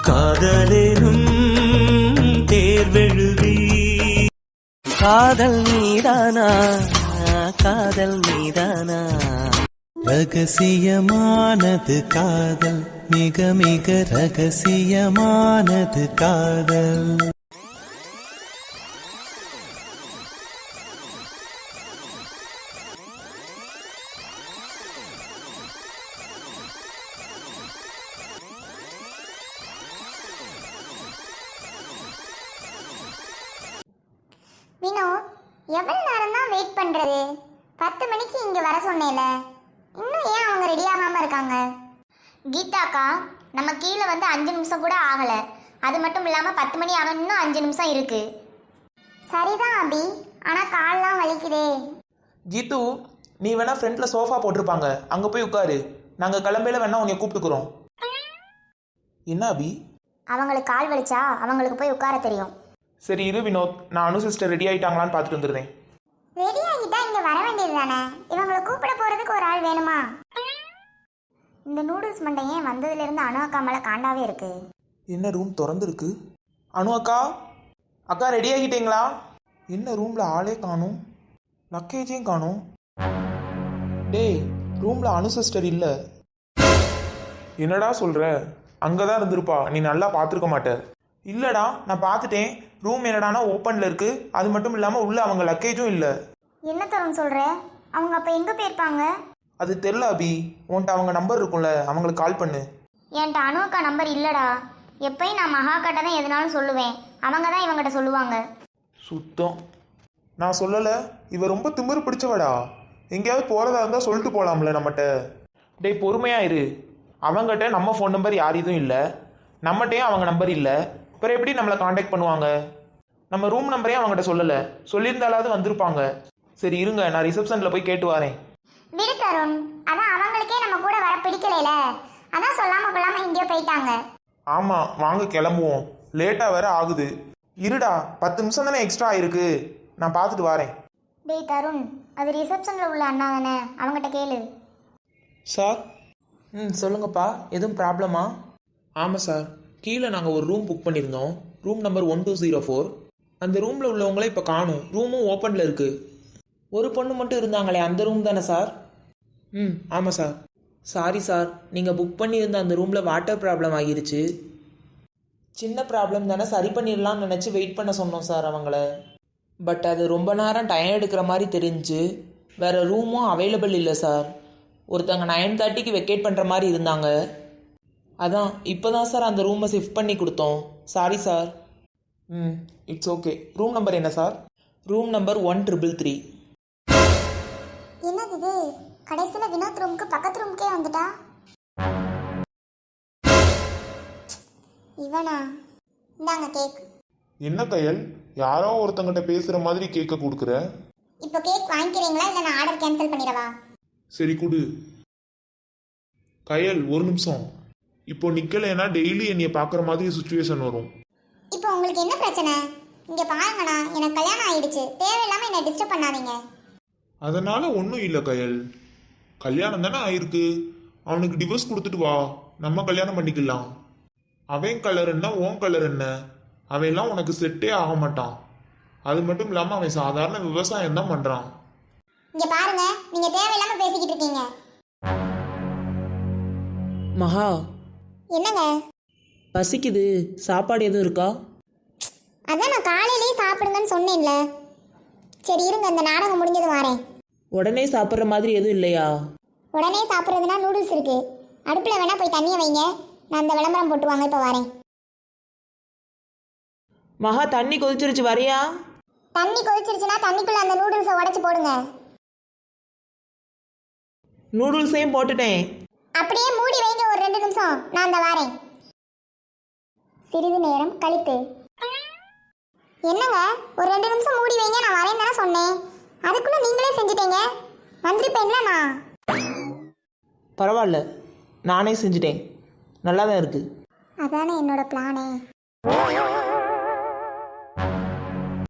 காதலேனும் தேர்வெழுதி காதல் மீதானா காதல் மீதானா ரகசியமானது காதல் மிக மிக ரகசியமானது காதல். வினோத், எவ்வளவு நேரம் தான் வெயிட் பண்றது? 10 மணிக்கு இங்க வர சொன்னேல, இன்னும் ஏன் அவங்க ரெடி ஆகாம இருக்காங்க? கீதாக்கா, நம்ம கீழே வந்து 5 நிமிஷம் கூட ஆகல. அது மட்டும் இல்லாம 10 மணி ஆக இன்னும் 5 நிமிஷம் இருக்கு. சரிதான் அபி, ஆனா கால்லாம் வலிக்குதே. கீது, நீ வேணா ஃப்ரண்ட்ல சோஃபா போட்டிருப்பாங்க, அங்க போய் உட்காரு. நாங்க கிளம்பையில வேணா உன்னை கூப்பிட்டுக்கிறோம். என்ன அபி? அவங்களுக்கு கால் வலிச்சா அவங்களுக்கு போய் உட்கார தெரியும். சரி இரு வினோத், நான் அனு சிஸ்டர் ரெடி ஆயிட்டாங்களான்னு பார்த்துட்டு வந்துடுறேன். ரெடி ஆகிட்டா இங்க வர வேண்டியது தானே? இவங்களை கூப்பிட போறதுக்கு ஒரு ஆள் வேணுமா? இந்த நூடுல்ஸ் மண்டை ஏன் வந்ததுல இருந்து அனு அக்கா மேல காண்டாவே இருக்கு. என்ன ரூம் திறந்துருக்கு? அனு அக்கா, அக்கா ரெடி ஆகிட்டீங்களா? என்ன ரூம்ல ஆளே காணும், லக்கேஜையும் காணும். டேய், ரூம்ல அனு சிஸ்டர் இல்ல. என்னடா சொல்ற? அங்கதான் இருந்திருப்பா, நீ நல்லா பார்த்துருக்க மாட்ட. இல்லடா, நான் பார்த்துட்டேன். ரூம் என்னடானா ஓப்பன்ல இருக்கு. அது மட்டும் இல்லாம உள்ள அவங்க லக்கேஜும் இல்ல. என்ன தரம் சொல்ற? அவங்க அப்ப எங்க போயிருப்பாங்க? அது தெரியல அபி, உன்கிட்ட அவங்க நம்பர் இருக்கும்ல, அவங்களுக்கு கால் பண்ணு. என்கிட்ட அனு அக்கா நம்பர் இல்லடா. எப்பயும் நான் மகாக்காட்ட தான் எதுனாலும் சொல்லுவேன், அவங்க தான் இவங்கிட்ட சொல்லுவாங்க. சுத்தம், நான் சொல்லல. இவ ரொம்ப திமிரு பிடிச்சவடா. எங்கேயாவது போறதா இருந்தா சொல்லிட்டு போலாம்ல நம்மகிட்ட. டேய் பொறுமையா இரு. அவங்ககிட்ட நம்ம ஃபோன் நம்பர் யார் இதுவும் இல்லை, நம்மகிட்டையும் அவங்க நம்பர் இல்லை. அப்புறம் எப்படி நம்மளை காண்டாக்ட் பண்ணுவாங்க? நம்ம ரூம் நம்பரையும் அவங்ககிட்ட சொல்லலை. சொல்லியிருந்தாலாவது வந்திருப்பாங்க. சரி இருங்க, நான் ரிசப்ஷனில் போய் கேட்டு வரேன். விடு தருண், அதான் அவங்களுக்கே நம்ம கூட வர பிடிக்கல, அதான் சொல்லாம கொள்ளாம எங்கேயோ போயிட்டாங்க. ஆமாம், வாங்க கிளம்புவோம். லேட்டாக வேற ஆகுது. இருடா, 10 நிமிஷம் தானே எக்ஸ்ட்ரா ஆயிருக்கு, நான் பார்த்துட்டு வரேன். டேய் தருண், அது ரிசப்ஷனில் உள்ள அண்ணா தானே, அவங்ககிட்ட கேளு. சார். சொல்லுங்கப்பா, எதுவும் ப்ராப்ளமா? ஆமாம் சார், கீழே நாங்கள் ஒரு ரூம் புக் பண்ணியிருந்தோம், ரூம் நம்பர் 1204. அந்த ரூமில் உள்ளவங்களே இப்போ காணும். ரூமும் ஓப்பனில் இருக்குது. ஒரு பொண்ணு மட்டும் இருந்தாங்களே, அந்த ரூம் தானே சார்? ஆமாம் சார். சாரி சார், நீங்கள் புக் பண்ணியிருந்த அந்த ரூமில் வாட்டர் ப்ராப்ளம் ஆகிருச்சு. சின்ன ப்ராப்ளம் தானே, சரி பண்ணிடலாம்னு நினச்சி வெயிட் பண்ண சொன்னோம் சார் அவங்கள. பட் அது ரொம்ப நேரம் டைம் எடுக்கிற மாதிரி தெரிஞ்சு வேறு ரூமும் அவைலபிள் இல்லை சார். ஒருத்தங்க 9:30க்கு வெக்கேட் பண்ணுற மாதிரி இருந்தாங்க. அதான் இப்போ தான் சார் அந்த ரூமை ஷிஃப்ட் பண்ணி கொடுத்தோம். Sorry sir. It's okay. Room number என்ன சார்? Room number 1333. என்னது இது? கடைசியில் வினோத் ரூமுக்கு பக்கத்து ரூமுக்கே வந்துட்டா. இவனா? இந்தாங்க கேக். என்ன கையல், யாரோ ஒருத்தங்கிட்ட பேசுற மாதிரி கேக்க கொடுக்குற? இப்போ கேக் வாங்கிக்கிறீங்களா இல்லை நான் ஆர்டர் கேன்சல் பண்ணிடவா? சரி கொடு. கையல் ஒரு நிமிஷம். இப்போ நிக்கலைன்னா டெய்லி என்னைய பார்க்குற மாதிரி சுச்சுவேஷன் வரும். இப்போ உங்களுக்கு என்ன பிரச்சனை? இங்க பாருங்கண்ணா, எனக்கு கல்யாணம் ஆயிடுச்சு, தேவையில்லாம என்ன டிஸ்டர்ப் பண்ணாதீங்க. அதனால ஒன்றும் இல்லை கையல், கல்யாணம் தானே ஆயிருக்கு. அவனுக்கு டிவோர்ஸ் கொடுத்துட்டு வா, நம்ம கல்யாணம் பண்ணிக்கலாம். அவன் கலர் என்ன, உன் கலர் என்ன? அவன்லாம் உனக்கு செட்டே ஆக மாட்டான். அது மட்டும் இல்லாமல் அவன் சாதாரண விவசாயம் தான் பண்ணுறான். இங்க பாருங்க, நீங்க தேவையில்லாம பேசிக்கிட்டு இருக்கீங்க. மகா, என்னங்க? பசிக்குது, சாப்பாடு எதுவும் இருக்கா? அதான் நான் காலையிலேயே சாப்பிடுங்கன்னு சொன்னேன்ல. சரி இருங்க, இந்த நாடகம் முடிஞ்சது வரேன். உடனே சாப்பிட்ற மாதிரி எதுவும் இல்லையா? உடனே சாப்பிட்றதுனா நூடுல்ஸ் இருக்கு, அடுப்பில் வேணா போய் தண்ணியை வைங்க, நான் அந்த விளம்பரம் போட்டுவாங்க, இப்போ வரேன். மகா, தண்ணி கொதிச்சிருச்சு, வரியா? தண்ணி கொதிச்சிருச்சுன்னா தண்ணிக்குள்ள அந்த நூடுல்ஸை உடைச்சு போடுங்க. நூடுல்ஸையும் போட்டுட்டேன். அப்படியே மூடி வைங்க ஒரு 2 நிமிஷம், நான் அந்த வரேன். சிறிது நேரம் கழித்து. என்னங்க, ஒரு 2 நிமிஷம் மூடி வைங்க, நான் வரேன் தானே சொன்னேன். அதுக்குள்ள நீங்களே செஞ்சுட்டீங்க. வந்திருப்பேன்ல நான். பரவாயில்ல, நானே செஞ்சுட்டேன், நல்லா தான் இருக்கு. அதானே என்னோட பிளானே.